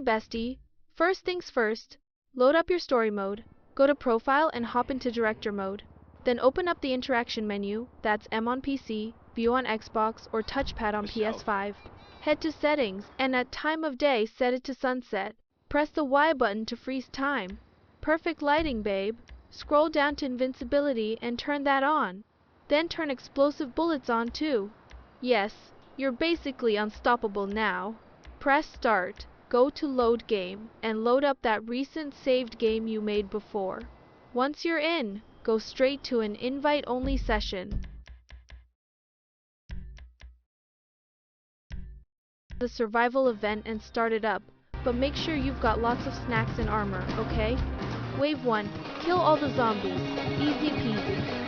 bestie. First things first, load up your story mode, go to Profile and hop into Director mode. Then open up the interaction menu, that's M on PC, View on Xbox, or Touchpad on PS5. Head to Settings, and at Time of Day set it to Sunset. Press the Y button to freeze time. Perfect lighting, babe. Scroll down to Invincibility and turn that on. Then turn Explosive Bullets on too. Yes, you're basically unstoppable now. Press Start, go to Load Game, and load up that recent saved game you made before. Once you're in, go straight to an invite-only session. The survival event and start it up, but make sure you've got lots of snacks and armor, okay? Wave 1, kill all the zombies. Easy peasy.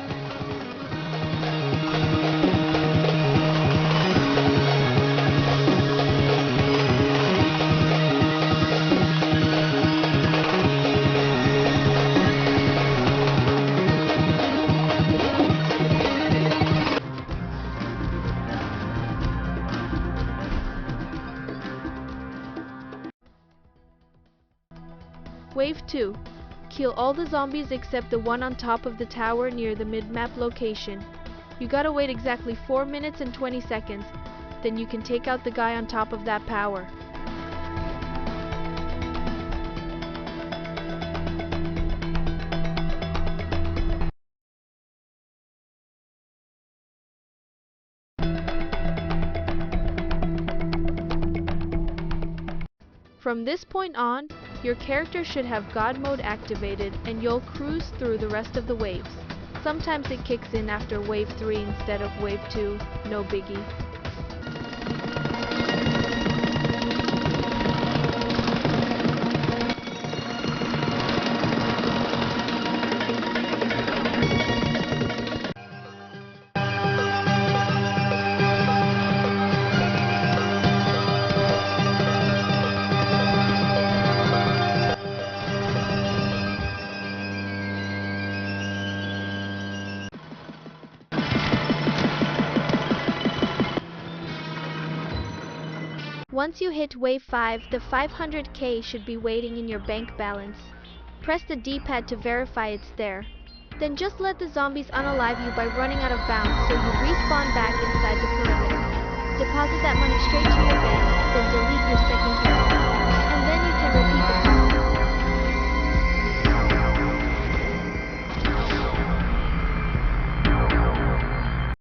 Wave 2. Kill all the zombies except the one on top of the tower near the mid-map location. You gotta wait exactly 4 minutes and 20 seconds, then you can take out the guy on top of that tower. From this point on, your character should have God mode activated and you'll cruise through the rest of the waves. Sometimes it kicks in after wave 3 instead of wave 2, no biggie. Once you hit wave 5, the 500k should be waiting in your bank balance. Press the D-pad to verify it's there. Then just let the zombies unalive you by running out of bounds so you respawn back inside